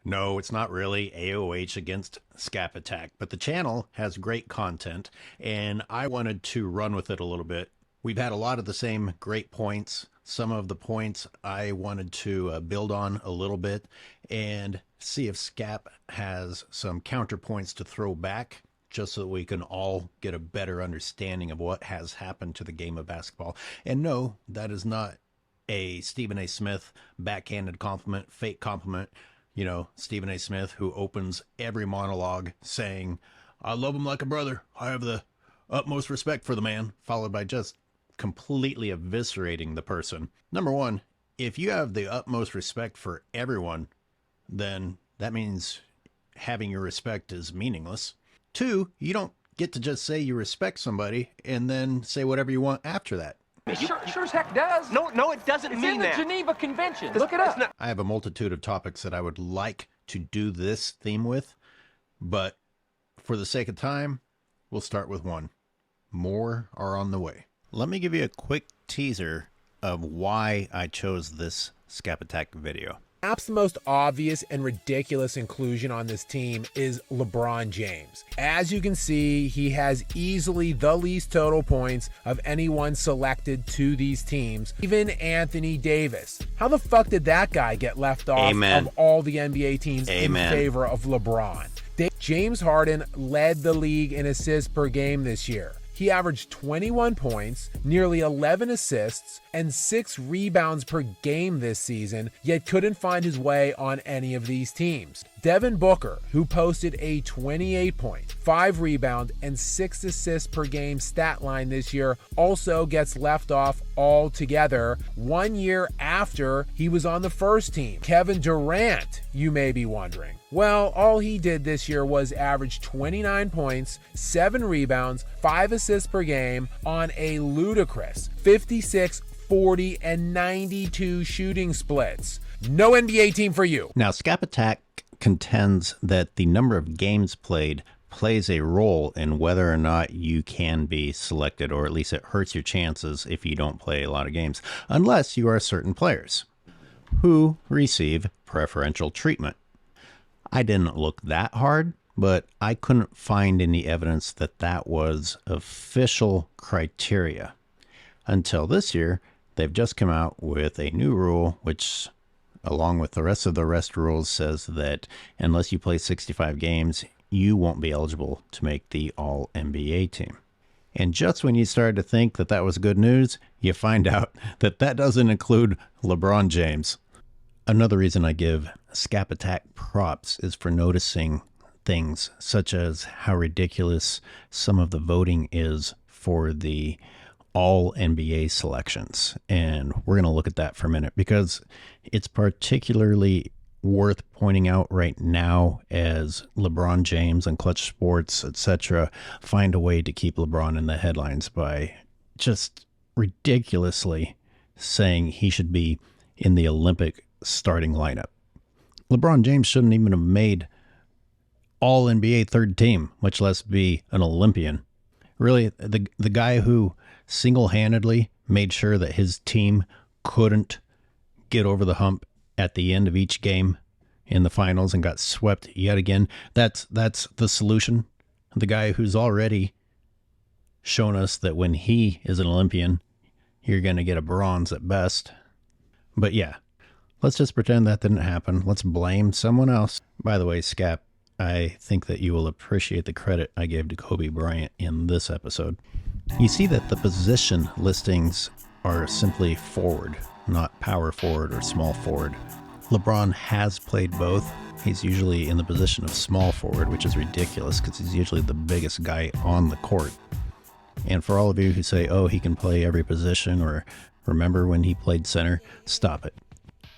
No, it's not really AOH against Skap Attack, but the channel has great content, and I wanted to run with it a little bit. We've had a lot of the same great points. Some of the points I wanted to build on a little bit and see if Skap has some counterpoints to throw back, just so that we can all get a better understanding of what has happened to the game of basketball. And no, that is not a Stephen A. Smith backhanded compliment, fake compliment. You know, Stephen A. Smith, who opens every monologue saying, "I love him like a brother. I have the utmost respect for the man," followed by just completely eviscerating the person. Number one, if you have the utmost respect for everyone, then that means having your respect is meaningless. Two, you don't get to just say you respect somebody and then say whatever you want after that. It sure as heck does. No, it doesn't mean that. It's in the Geneva Convention. Look it up. I have a multitude of topics that I would like to do this theme with, but for the sake of time, we'll start with one. More are on the way. Let me give you a quick teaser of why I chose this Skap Attack video. Perhaps the most obvious and ridiculous inclusion on this team is LeBron James. As you can see, he has easily the least total points of anyone selected to these teams, even Anthony Davis. How the fuck did that guy get left off of all the NBA teams in favor of LeBron? James Harden led the league in assists per game this year. He averaged 21 points, nearly 11 assists, and 6 rebounds per game this season, yet couldn't find his way on any of these teams. Devin Booker, who posted a 28-point, 5 rebound, and 6 assists per game stat line this year, also gets left off altogether 1 year after he was on the first team. Kevin Durant, you may be wondering. Well, all he did this year was average 29 points, 7 rebounds, 5 assists per game on a ludicrous 56, 40, and 92 shooting splits. No NBA team for you. Now, Skap Attack contends that the number of games played plays a role in whether or not you can be selected, or at least it hurts your chances if you don't play a lot of games, unless you are certain players who receive preferential treatment. I didn't look that hard, but I couldn't find any evidence that that was official criteria. Until this year, they've just come out with a new rule, which, along with the rest of the rest rules, says that unless you play 65 games, you won't be eligible to make the All-NBA team. And just when you started to think that that was good news, you find out that that doesn't include LeBron James. Another reason I give Skap Attack props is for noticing things such as how ridiculous some of the voting is for the All-NBA selections. And we're going to look at that for a minute because it's particularly worth pointing out right now as LeBron James and Clutch Sports, etc., find a way to keep LeBron in the headlines by just ridiculously saying he should be in the Olympic starting lineup. LeBron James shouldn't even have made All-NBA third team, much less be an Olympian. Really, the guy who single-handedly made sure that his team couldn't get over the hump at the end of each game in the finals and got swept yet again. That's the solution. The guy who's already shown us that when he is an Olympian, you're going to get a bronze at best. But yeah, let's just pretend that didn't happen. Let's blame someone else. By the way, Skap, I think that you will appreciate the credit I gave to Kobe Bryant in this episode. You see that the position listings are simply forward, not power forward or small forward. LeBron has played both. He's usually in the position of small forward, which is ridiculous because he's usually the biggest guy on the court. And for all of you who say, oh, he can play every position, or remember when he played center, stop it.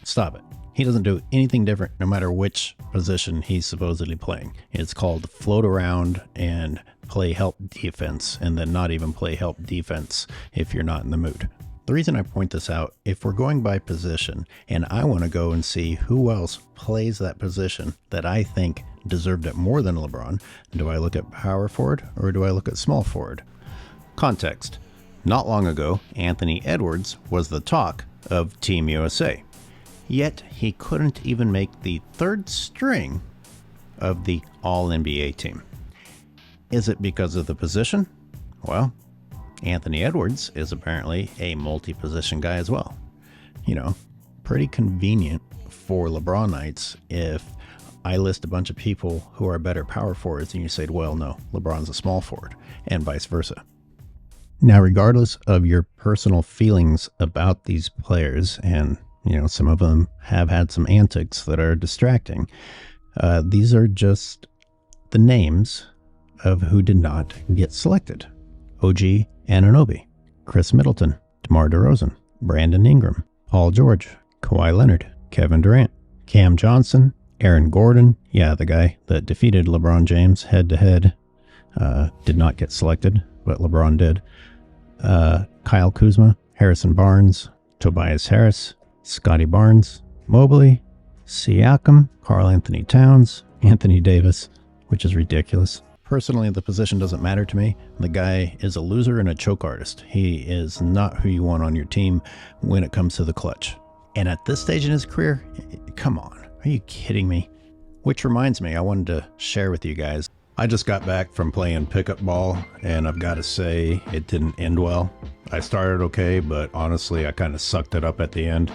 Stop it. He doesn't do anything different no matter which position he's supposedly playing. It's called float around and play help defense, and then not even play help defense if you're not in the mood. The reason I point this out, if we're going by position and I want to go and see who else plays that position that I think deserved it more than LeBron, do I look at power forward or do I look at small forward? Context. Not long ago, Anthony Edwards was the talk of Team USA. Yet he couldn't even make the third string of the All-NBA team. Is it because of the position? Well, Anthony Edwards is apparently a multi-position guy as well. You know, pretty convenient for LeBron nights if I list a bunch of people who are better power forwards and you say, well, no, LeBron's a small forward, and vice versa. Now, regardless of your personal feelings about these players, and, you know, some of them have had some antics that are distracting, these are just the names of who did not get selected. OG Anunoby, Chris Middleton, DeMar DeRozan, Brandon Ingram, Paul George, Kawhi Leonard, Kevin Durant, Cam Johnson, Aaron Gordon, yeah, the guy that defeated LeBron James head-to-head, did not get selected, but LeBron did. Kyle Kuzma, Harrison Barnes, Tobias Harris, Scotty Barnes, Mobley, Siakam, Karl Anthony Towns, Anthony Davis, which is ridiculous. Personally, the position doesn't matter to me. The guy is a loser and a choke artist. He is not who you want on your team when it comes to the clutch. And at this stage in his career, come on, are you kidding me? Which reminds me, I wanted to share with you guys. I just got back from playing pickup ball, and I've got to say, it didn't end well. I started okay, but honestly, I kind of sucked it up at the end.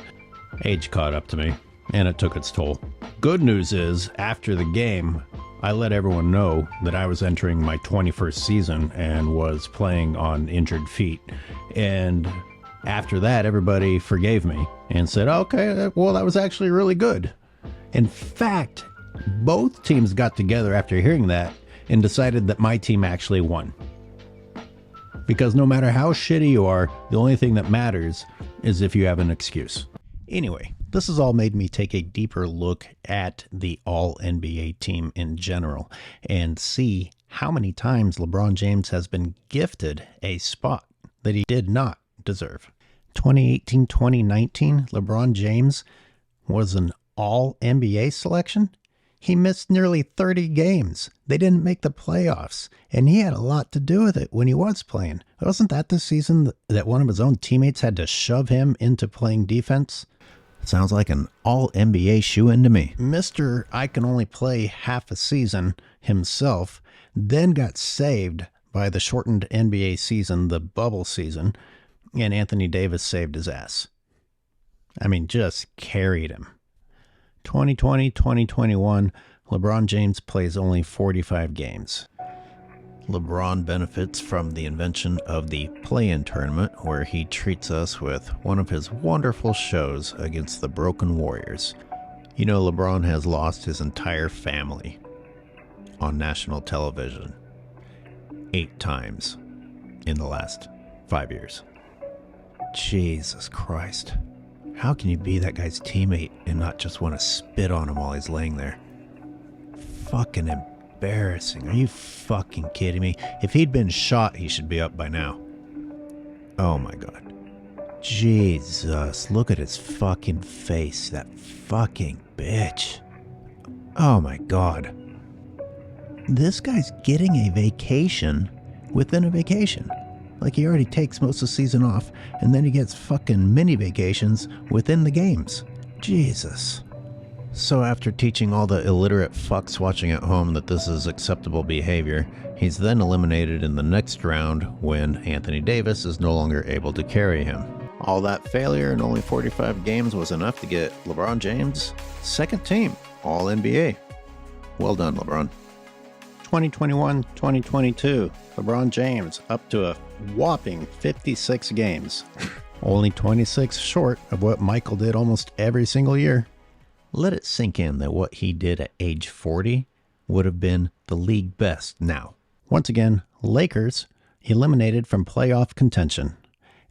Age caught up to me, and it took its toll. Good news is, after the game, I let everyone know that I was entering my 21st season and was playing on injured feet. And after that, everybody forgave me and said, okay, well, that was actually really good. In fact, both teams got together after hearing that and decided that my team actually won. Because no matter how shitty you are, the only thing that matters is if you have an excuse. Anyway, this has all made me take a deeper look at the All-NBA team in general and see how many times LeBron James has been gifted a spot that he did not deserve. 2018-2019, LeBron James was an All-NBA selection. He missed nearly 30 games. They didn't make the playoffs, and he had a lot to do with it when he was playing. Wasn't that the season that one of his own teammates had to shove him into playing defense? Sounds like an All-NBA shoe-in to me. Mr. I can only play half a season himself, then got saved by the shortened NBA season, the bubble season, and Anthony Davis saved his ass. I mean, just carried him. 2020-2021, LeBron James plays only 45 games. LeBron benefits from the invention of the play-in tournament, where he treats us with one of his wonderful shows against the Broken Warriors. You know, LeBron has lost his entire family on national television 8 times in the last 5 years. Jesus Christ. How can you be that guy's teammate and not just want to spit on him while he's laying there? Fucking embarrassing. Are you fucking kidding me? If he'd been shot, he should be up by now. Oh my God. Jesus, look at his fucking face. That fucking bitch. Oh my God. This guy's getting a vacation within a vacation. Like, he already takes most of the season off, and then he gets fucking mini vacations within the games. Jesus. So after teaching all the illiterate fucks watching at home that this is acceptable behavior, he's then eliminated in the next round when Anthony Davis is no longer able to carry him. All that failure in only 45 games was enough to get LeBron James second team All-NBA. Well done, LeBron. 2021-2022, LeBron James up to a whopping 56 games. Only 26 short of what Michael did almost every single year. Let it sink in that what he did at age 40 would have been the league best now. Once again, Lakers eliminated from playoff contention.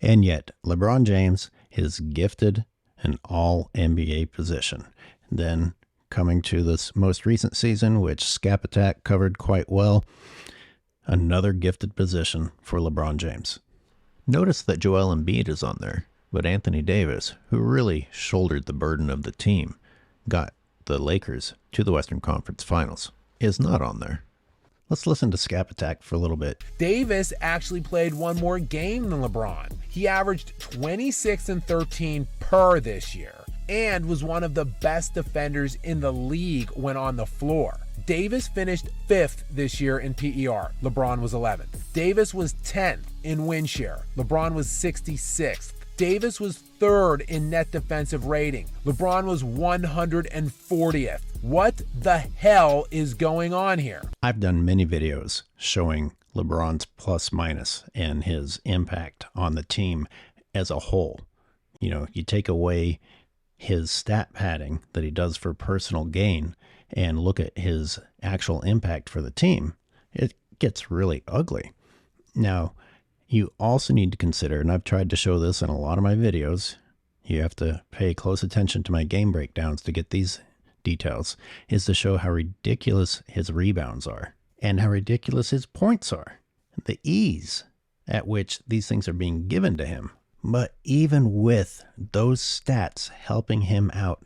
And yet, LeBron James is gifted an All-NBA position. Then, coming to this most recent season, which Skap Attack covered quite well, another gifted position for LeBron James. Notice that Joel Embiid is on there, but Anthony Davis, who really shouldered the burden of the team, got the Lakers to the Western Conference Finals, is not on there. Let's listen to Skap Attack for a little bit. Davis actually played one more game than LeBron. He averaged 26 and 13 per this year. and was one of the best defenders in the league when on the floor. Davis finished 5th this year in PER. LeBron was 11th. Davis was 10th in win share. LeBron was 66th. Davis was 3rd in net defensive rating. LeBron was 140th. What the hell is going on here? I've done many videos showing LeBron's plus minus and his impact on the team as a whole. You know, you take away his stat padding that he does for personal gain and look at his actual impact for the team, it gets really ugly. Now, you also need to consider, and I've tried to show this in a lot of my videos, you have to pay close attention to my game breakdowns to get these details, is to show how ridiculous his rebounds are and how ridiculous his points are. The ease at which these things are being given to him. But even with those stats helping him out,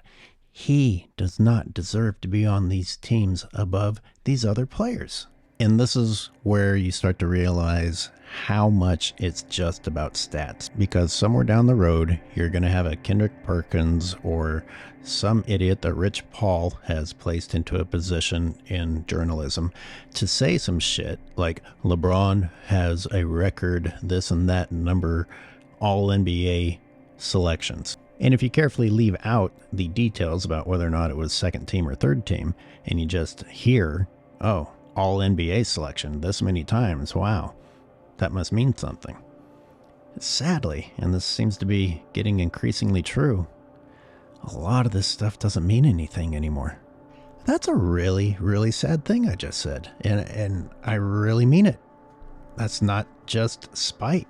he does not deserve to be on these teams above these other players. And this is where you start to realize how much it's just about stats. Because somewhere down the road, you're going to have a Kendrick Perkins or some idiot that Rich Paul has placed into a position in journalism to say some shit like LeBron has a record, this and that number, all NBA selections. And if you carefully leave out the details about whether or not it was second team or third team, and you just hear, oh, all NBA selection this many times, wow, that must mean something. Sadly, and this seems to be getting increasingly true, a lot of this stuff doesn't mean anything anymore. That's a really, really sad thing I just said, and I really mean it. That's not just spite.